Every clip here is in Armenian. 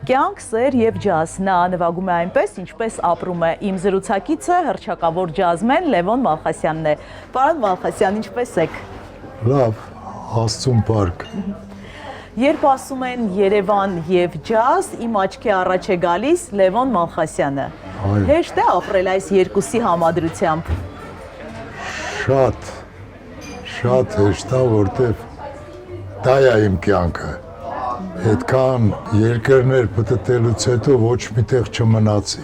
Կյանք, սեր և ջազ, նա նվագում է այնպես, ինչպես ապրում է, իմ զրուցակիցը հռչակավոր ջազմեն Լևոն Մալխասյանն է, պարոն Մալխասյան, ինչպես եք։ Լավ, Աստծուն փառք։ Երբ ասում են Երևան և ջազ, իմ աչքի առաջ է գալիս Լևոն Մալխասյանը, հեշտ է ապրել այս երկուսի համադրությամբ։ Շատ հեշտ է, որտև դա է իմ կյանքը, այդքան երկրներ պտտելուց հետո ոչ միտեղ չմնացի,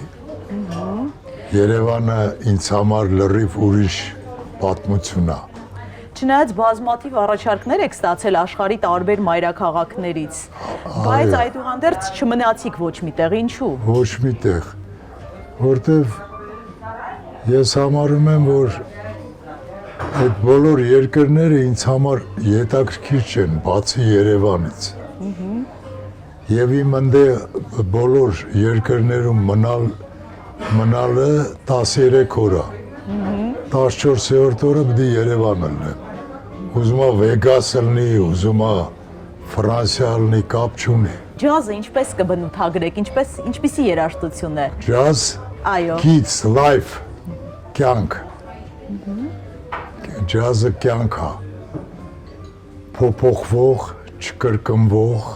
Երևանը ինձ համար լրիվ ուրիշ պատմություն է։ Չնայած բազմաթիվ առաջարկներ եք ստացել աշխարհի տարբեր մայրաքաղաքներից, բայց այդուհանդերձ չմնացիք ոչ միտեղ, ինչու։ Ոչ միտեղ, որտև ես համարում եմ, որ այդ բոլոր երկրները ինձ համար հետաքրքիր չեն, բացի Երևանից։ Եվ իմ ընդեղ բոլոր երկրներում մնալը 13 օր է, 14-րդ օրը պիտի Երևան լինեմ։ Ուզում եմ Վեգաս լինի, ուզում եմ Ֆրանսիա լինի, կապ չունի։ Ջազը ինչպես կբնութագրեք, ինչպիսի երաժշտություն է։ Ջազ, գիծ, լայֆ, կյանք։ Ջազը կյանք է, փոփոխվող, չկրկնվող,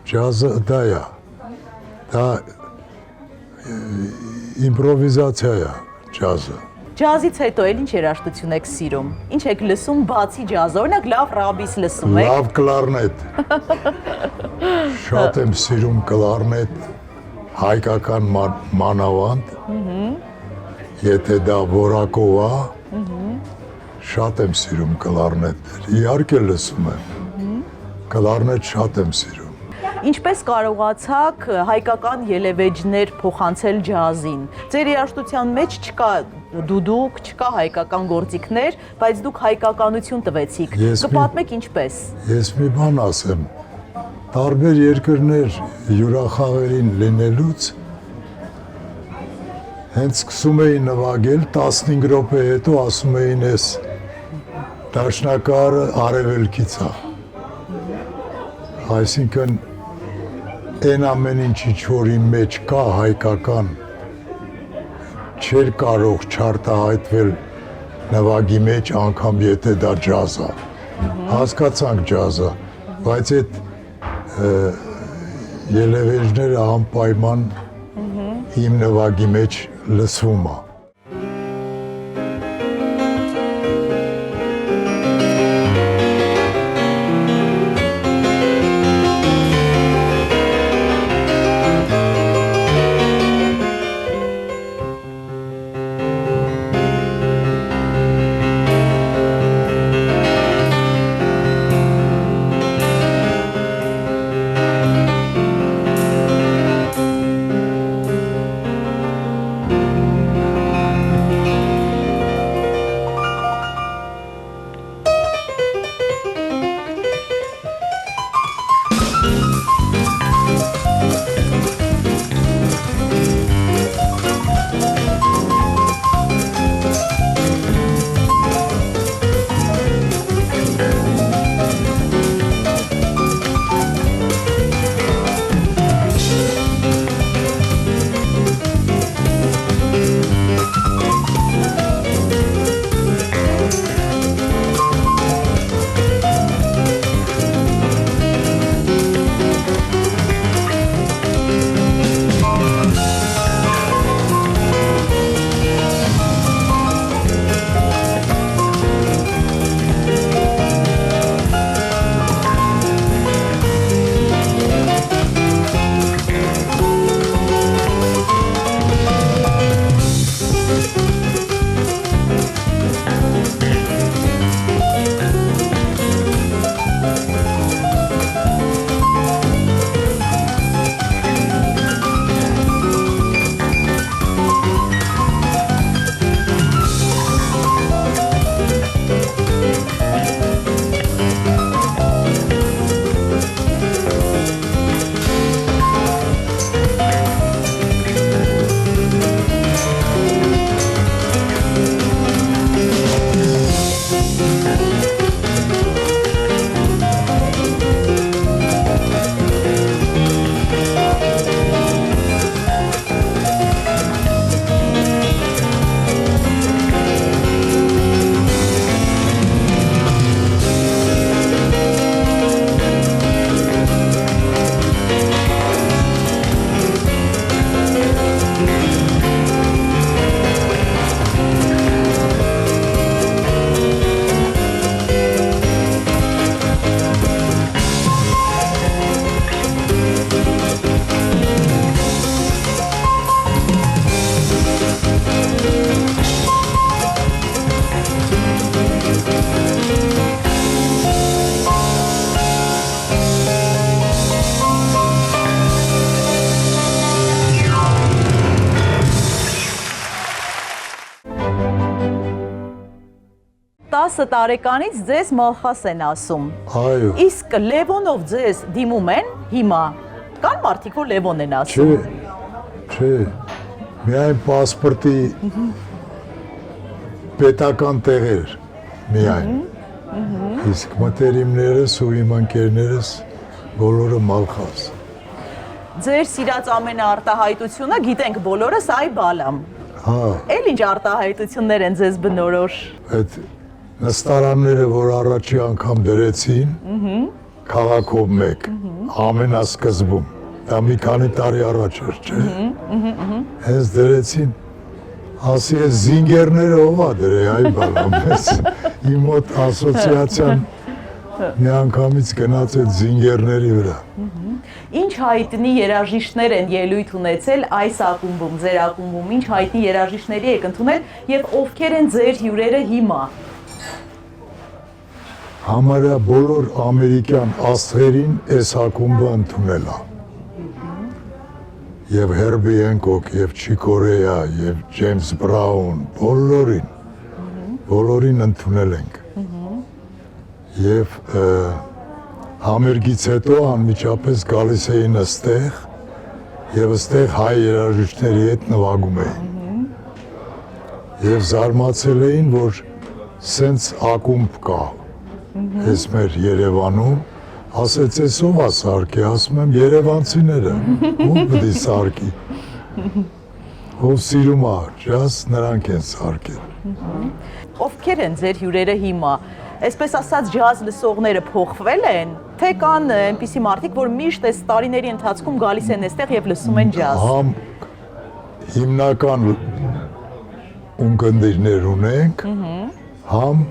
ջազը դա է, դա իմպրովիզացիա է ջազը։ Ջազից հետո էլ ինչ երաժշտություն եք սիրում, ինչ եք լսում բացի ջազը, օրինակ լավ ռաբիս լսում եք։ Լավ կլարնետ, շատ եմ սիրում կլարնետ, հայկական մանավանդ, եթե դա որակով է, շատ եմ սիրում կլարնետներ, իհարկե լսում եմ, կլարնետ շատ եմ սիրում։ Ինչպես կարողացաք հայկական ելևէջներ փոխանցել ջազին։ Ձեր երաժշտության մեջ չկա դուդուկ, չկա հայկական գործիքներ, բայց դուք հայկականություն տվեցիք։ Կպատմեք ինչպես։ Ես մի բան ասեմ, տարբեր երկրներ հյուրախաղերին լինելուց հենց սկսում էին նվագել 15 րոպե հետո ասում էին ես դաշնակահարը արևելքից է։ Այսինքն այն ամեն ինչ որ իմ մեջ կա հայկական չէր կարող չարտահայտվել նվագի մեջ անգամ եթե դա ջազ է։ Հասկացանք ջազը, բայց այդ ելևէջները անպայման իմ նվագի մեջ լսվում է։ 10 տարեկանից ձեզ Մալխաս են ասում։ Այո։ Իսկ Լևոնով ձեզ դիմում են հիմա։ Կան մարդիկ, որ Լևոն են ասում։ Չէ։ Միայն պասպորտի պետական տեղեր միայն։ Իսկ մտերիմներս ու իմ ընկերներս բոլորը Մալխաս։ Ձեր սիրած ամենաարտահայտությունը գիտենք բոլորս այ բալամ։ Հա, Էլ ինչ արտահայտություններ են ձեզ բնորոշ։ այդ նստարանները, որ առաջի անգամ դրեցին, քաղաքով մեկ, ամենասկզբում, դա մի քանի տարի առաջ էր, չէ։ Հենց դրեցին, ասի է զինգերները ով ա դրե, այ բալամ, իմ մոտ ասոցիացիան մի անգամից գնաց այդ զինգերների վրա։ Ինչ հայտնի երաժիշտներ են ելույթ ունեցել այս ակումբում, ձեր ակումբում, ինչ հայտնի երաժիշտների եք ընդունել եւ ովքեր են ձեր հյուրերը հիմա։ Համարյա բոլոր ամերիկյան աստղերին այս ակումբը ընդունել է։ Եվ Հերբի Հենկոք, եւ Չիկ Կորեա, եւ Ջեյմս Բրաուն, բոլորին ընդունել ենք։ Եվ համերգից հետո անմիջապես գալիս էին այստեղ եւ այստեղ հայ երաժիշտների հետ նվագում էին։ Եվ զարմացել էին, որ սենց ակումբ կա այս մեր Երևանում, ասեց ես ով է սարքի, ասում եմ երևանցիները, ում պիտի սարքի։ Ով սիրում է ջազ, նրանք են սարքել։ Ովքեր են ձեր հյուրերը հիմա։ Այսպես ասած ջազ լսողները փոխվել են, թե կան այնպիսի մարդիկ, որ միշտ այս տարիների ընթացքում գալիս են այստեղ եւ լսում են ջազ։ Համ հիմնական ունկնդիրներ ունենք, համ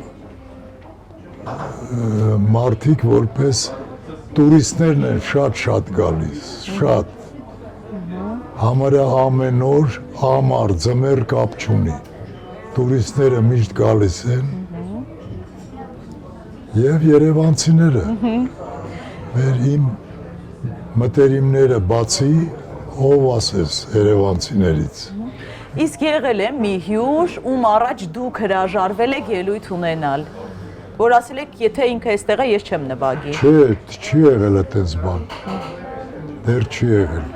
մարդիկ որպես տուրիստներն են շատ գալիս, շատ։ Համարյա ամեն օր, ամառ, ձմեռ կապ չունի։ Տուրիստները միշտ գալիս են եւ երևանցիները։ Մեր իմ մտերիմները բացի ով ասես երևանցիներից։ Իսկ եղել է մի հյուր, ում առաջ դուք հրաժարվել եք ելույթ ունենալ, որ ասել եք, եթե ինքը այստեղ է, ես չեմ նվագի։ Չէ, չի եղել այդպես բան։ Դեռ չի եղել։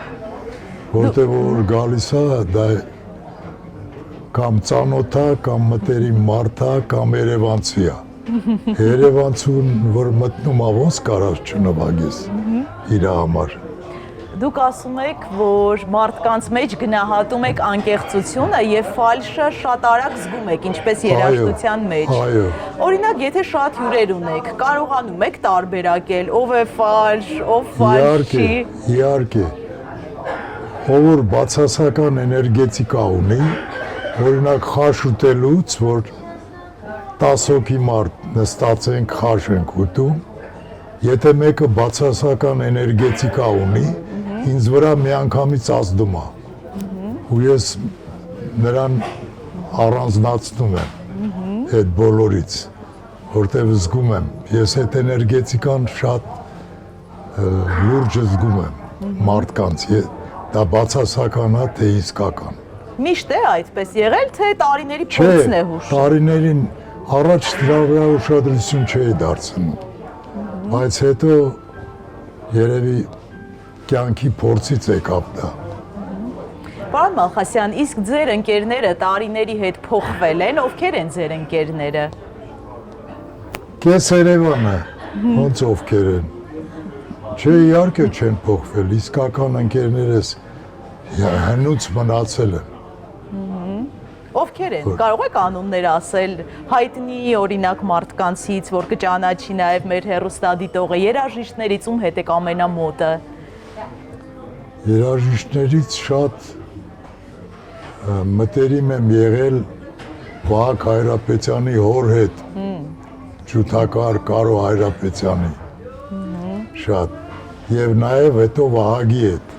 Որտեղ որ գալիս է, դա կամ ծանոթ է, կամ մտերիմ մարդ է, կամ երևանցի է։ Երևանցուն, որ մտնում է, ոնց կարած չնվագես իր համար։ Դուք ասում եք, որ մարդկանց մեջ գնահատում եք անկեղծությունը եւ ֆալշը շատ արագ զգում եք, ինչպես երաժշտության մեջ։ Այո։ Օրինակ, եթե շատ հյուրեր ունեք, կարողանում եք տարբերակել ով է ֆալշ, ով ֆալշ չի։ Իհարկե։ Ով որ բացասական էներգետիկա ունի, օրինակ խաշ ուտելուց, որ 10 հոգի մարդ նստած ենք, խաշ ենք ուտում, եթե մեկը բացասական էներգետիկա ունի, ինձ վրա միանգամից ազդում է։ Ու ես նրան առանձնացնում եմ այդ բոլորից, որտեղ զգում եմ, ես այդ էներգետիկան շատ լուրջ զգում եմ մարդկանց, դա բացասական է, թե իսկական։ Միշտ է այդպես եղել, թե տարիների փորձն է հուշ։ Տարիներին առաջ դրա վրա ուշադրություն չէի դարձնում, բայց հետո երևի կյանքի փորձից եկավ դա։ Պարոն Մալխասյան, իսկ ձեր ընկերները տարիների հետ փոխվել են, ովքեր են ձեր ընկերները։ Կես Երևանը, ոնց ովքեր են։ Չէ, իհարկե չեն փոխվել, իսկական ընկերներս հնուց մնացել են։ Ովքեր են, կարող եք անուններ ասել, հայտնի օրինակ մարդկանցից, որ կճանաչի նաև մեր հեռուստադիտողը, երաժիշտներից ում հետ եք ամենամոտը։ Երաժիշտներից շատ մտերիմ եմ եղել Վահագ Հայրապետյանի հոր հետ, ջութակար Կարո Հայրապետյանի, շատ, և նաև հետո Վահագի հետ,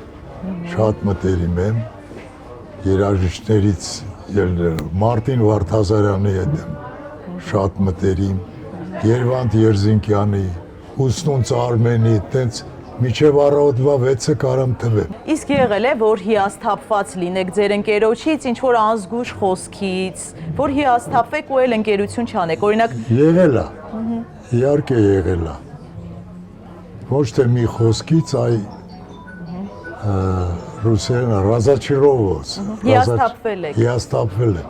շատ մտերիմ եմ, երաժիշտներից ելներով, Մարտին Վարդազարյանի հետ եմ, շատ մտերիմ, Երվանդ Երզինկյանի, Ուսնունց Արմենի, տենց Միջև առավոտվա 6-ը կարամ տվեմ։ Իսկ եղել է, որ հիասթափված լինեք ձեր ընկերոջից, ինչ որ անզգույշ խոսքից, որ հիասթափվեք ու էլ ընկերություն չանեք։ Օրինակ, Եղել է։ Իհարկե եղել է։ Ոչ թե մի խոսքից, այ ռուսերեն разочаровывался։ հիասթափվել եք։ Հիասթափվել եմ։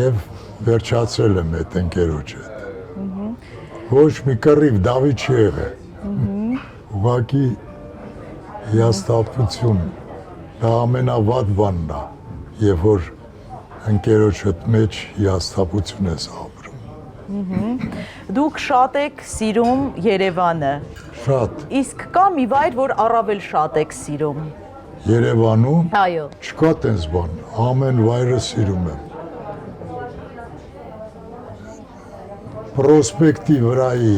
Եվ վերջացրել եմ այդ ընկերոջը։ Ոչ մի կռիվ Դավիթ չի եղել։ Ուղղակի հիասթափություն, դա ամենավատ բանն է, երբ որ ընկերոջդ մեջ հիասթափություն ես ապրում։ Դուք շատ եք սիրում Երևանը։ Շատ։ Իսկ կա մի վայր, որ առավել շատ եք սիրում։ Երևանում Այո։ չկա տենց բան, ամեն վայրը սիրում եմ։ Պրոսպեկտի վրայի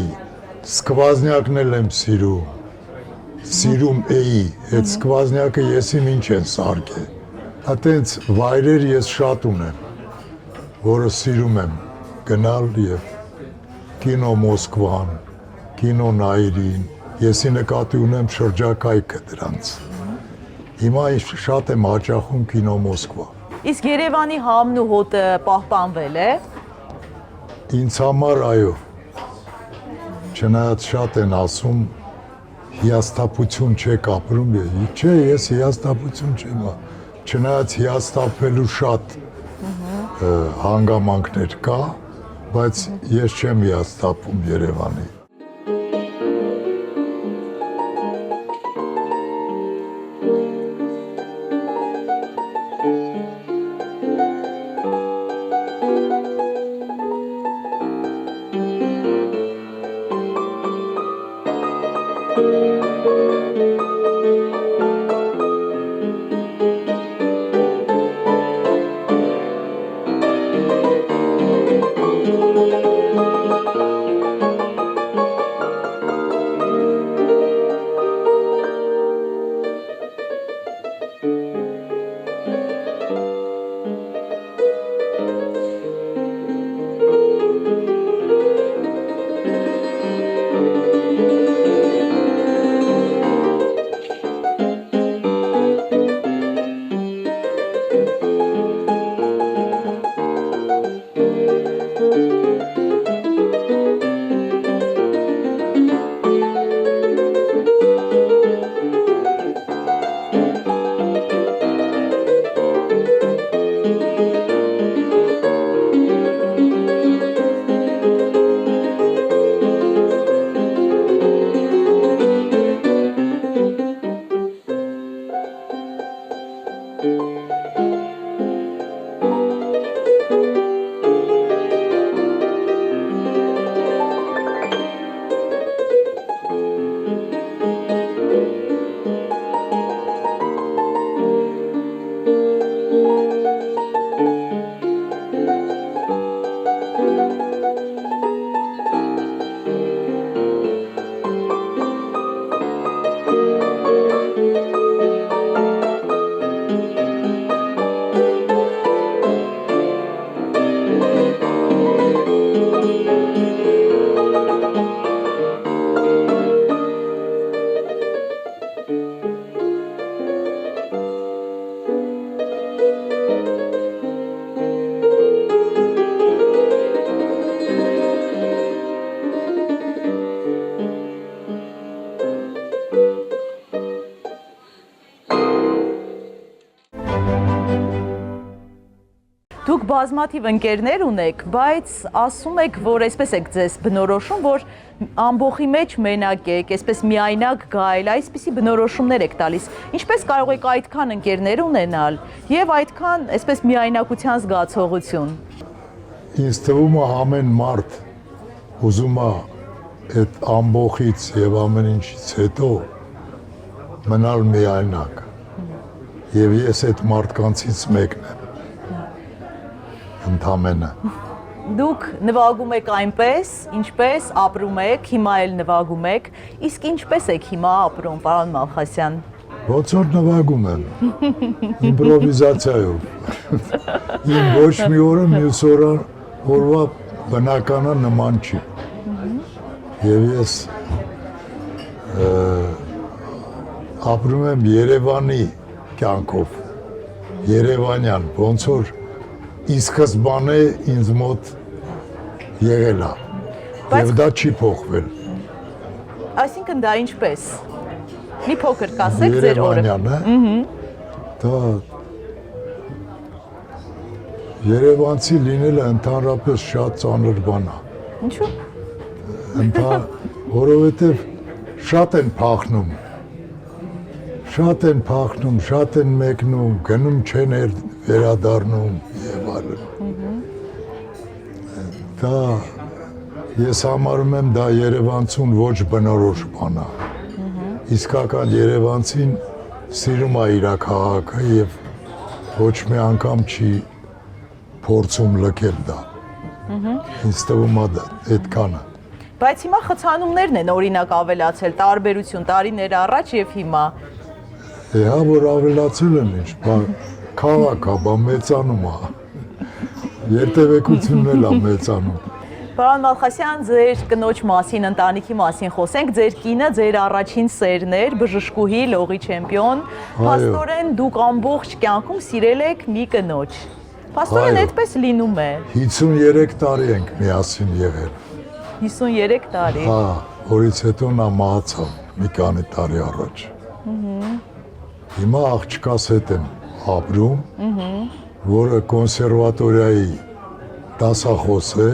սկվազնյակն էլ եմ սիրում էի, այդ սկվազնյակը եսիմ ինչ են սարքել։ Այդենց վայրեր ես շատ ունեմ, որը սիրում եմ գնալ եւ կինո Մոսկվան, կինո Նայիրին, եսի նկատի ունեմ շրջակայքը դրանց։ Հիմա շատ եմ հաճախում կինո Մոսկվա։ Իսկ Երևանի համն ու հոտը պահպանվել է։ Ինձ համար այո, չնայած շատ են ասում, հիասթափություն չեք ապրում, չէ, ես հիասթափություն չեմ, չնայած հիասթափվելու շատ հանգամանքներ կա, բայց ես չեմ հիասթափում Երևանի։ Դուք բազմաթիվ ընկերներ ունեք, բայց ասում եք, որ այսպես եք ձեզ բնորոշում, որ ամբողջի մեջ մենակ եք, այսպես միայնակ գայլ, այսպիսի բնորոշումներ եք տալիս։ Ինչպես կարող եք այդքան ընկերներ ունենալ եւ այդքան այսպես միայնակության զգացողություն։ Ինձ թվում է ամեն մարդ ուզում է այդ ամբողջից եւ ամեն ինչից հետո մնալ միայնակ։ Եվ ես այդ մարդկանցից մեկն եմ։ Ընդամենը։ Դուք նվագում եք այնպես, ինչպես ապրում եք, հիմա էլ նվագում եք, իսկ ինչպես եք հիմա ապրում, պարոն Մալխասյան։ Ոնց որ նվագում եմ, իմպրովիզացիայով։ Իմ ոչ մի օրը մյուս օրվա բնականը նման չի։ Եվ ես ապրում եմ Երևանի կյանքով, Երևանյան, ոնց որ ի սկզբանե ինձ մոտ եղել է, եւ դա չի փոխվել։ Այսինքն դա ինչպես։ Մի փոքր կասեք ձեր օրը։ Երևանյան, դա Երևանցի լինելը ընդհանրապես շատ ծանր բան է։ Ինչու՞։ Որովհետև շատ են փախնում, շատ են մեկնում, գնում չեն վերադառնում եւ այլն։ Դա ես համարում եմ դա Երևանցուն ոչ բնորոշ բան է։ Իսկական Երևանցին սիրում է իր քաղաքը եւ ոչ մի անգամ չի փորձում լքել դա։ Ինձ թվում է այդքանը։ Բայց հիմա խցանումներն են օրինակ ավելացել, տարբերություն տարիներ առաջ եւ հիմա։ Հա որ ավելացել են ինչ, քաղաքը բա մեծանում է։ Երթևեկությունն էլ է մեծանում։ Պարոն Մալխասյան, ձեր կնոջ մասին, ընտանիքի մասին խոսենք, ձեր կինը ձեր առաջին սերն էր, բժշկուհի, լողի չեմպիոն։ Փաստորեն դուք ամբողջ կյանքում սիրել եք մի կնոջ։ Փաստորեն այդպես լինում է։ 53 տարի ենք միասին եղել։ 53 տարի։ Հա, որից հետո նա մահացավ մի քանի տարի առաջ։ Հիմա աղջկաս հետ եմ ապրում, որը կոնսերվատորիայի դասախոս է,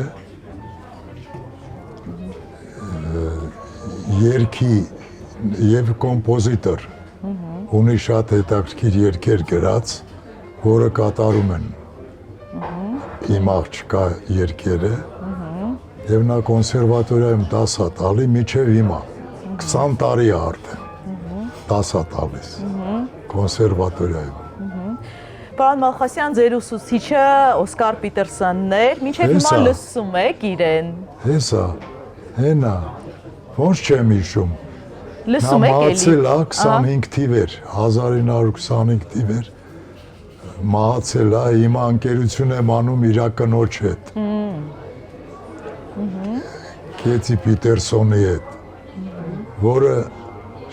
երգի եւ կոմպոզիտոր, ունի շատ հետաքրքիր երգեր գրած, որը կատարում են իմ աղջկա երգերը, եւ նա կոնսերվատորիայում դաս է տալի մինչեւ հիմա 20 տարի է արդեն դաս է տալիս կոնսերվատորիայում։ Պարոն Մալխասյան, ձեր ուսուցիչը Օսկար Պիտերսոնն էր, մինչեւ հիմա լսում եք իրեն։ Հեսա, հենա, ոնց չեմ հիշում։ Լսում եք էլի։ Նա մահացել է 25 թիվեր, 1925 թիվեր։ Մահացել է, հիմա ընկերություն եմ անում իր կնոջ հետ։ Քեթի Պիտերսոնի հետ, որը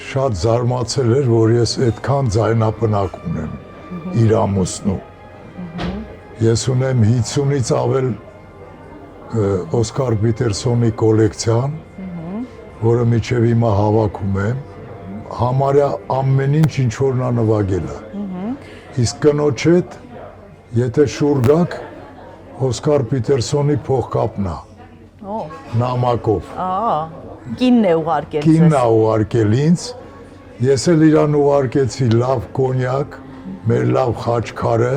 շատ զարմացել էր, որ ես այդքան ձայնապնակ ունեմ իր ամուսնու։ Ես ունեմ 50-ից ավել Օսկար Պիտերսոնի կոլեկցիան, որը մինչև հիմա հավաքում եմ, համարյա ամեն ինչ որ նա նվագել է։ Իսկ կնոջ հետ, եթե շուռ գաք, Օսկար Պիտերսոնի փողկապն է, նամակով։ Կինն է ուղարկել ձեզ։ Կինն է ուղարկել ինձ, ես էլ իրան ուղարկեցի լավ կոնյակ, մեր լավ խաչքարը,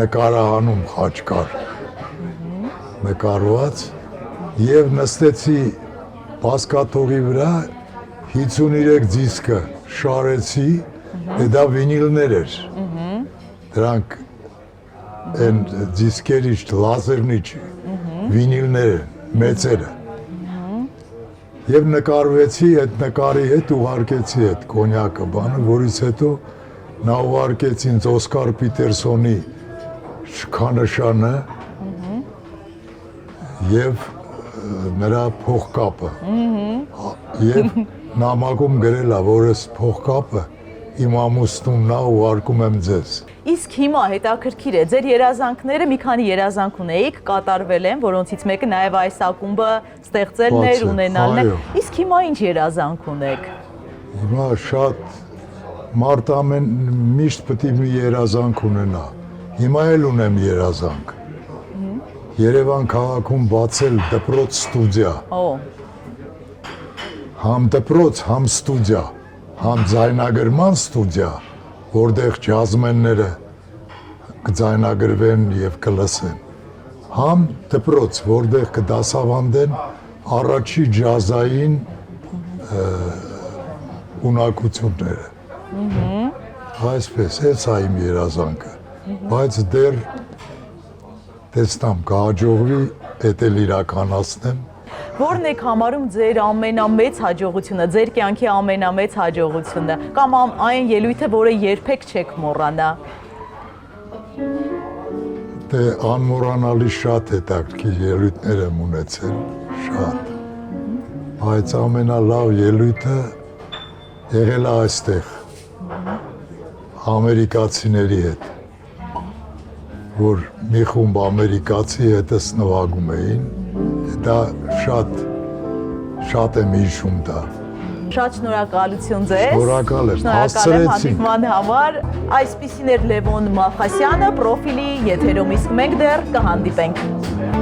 նկարահանում խաչքար, նկարված, եւ նստեցի բազկաթողի վրա 53 դիսկը շարեցի, դա վինիլներ էր, դրանք են դիսկերի լազերնիչ վինիլներ են, մեծերը, եւ նկարվեցի այդ նկարի հետ ուղարկեցի այդ կոնյակը բանը, որից հետո նա ուղարկեց ինձ Օսկար Պիտերսոնի շքանշանը եւ նրա փողկապը եւ նամակում գրել է, որ այս փողկապը իմ ամուսնումն է, ուղարկում եմ ձեզ։ Իսկ հիմա հետաքրքիր է, ձեր երազանքները մի քանի երազանք ունեիք, կատարվել են, որոնցից մեկը նաև այս ակումբը ստեղծելն էր, ունենալն է։ Իսկ հիմա ինչ երազանք ունեք։ Հիմա շատ մարդ ամեն միշտ պետք է մի երազանք ունենա։ Հիմա էլ ունեմ երազանք։ Երևան քաղաքում բացել դպրոց ստուդիա։ Համ դպրոց, համ ստուդիա, համ ձայնագրման ստուդիա, որտեղ ջազմենները կձայնագրվեն եւ կլսեն։ Համ դպրոց, որտեղ կդասավանդեն առաջի ջազային ունակությունները։ Այսպես, հենց այն երազանքը, բայց դեռ տեսնամ կհաջողվի, դա էլ իրականացնեմ։ Որն եք համարում ձեր ամենամեծ հաջողությունը, ձեր կյանքի ամենամեծ հաջողությունը, կամ այն ելույթը, որը երբեք չեք մոռանա։ Դե անմոռանալի շատ հետաքրքիր ելույթներ եմ ունեցել, շատ։ Բայց ամենալավ ելույթը եղել է այստեղ ամերիկացիների հետ, որ մի խումբ ամերիկացի հետս նվագում էին, դա շատ եմ հիշում դա։ Շատ շնորհակալություն ձեզ։ Շնորհակալ եմ, Շնորհակալ եմ հասցրեցինք։ հանդիպման համար։ Այսպիսին էր Լևոն Մալխասյանը, պրոֆիլի եթերում, իսկ մենք դեռ կհանդիպենք։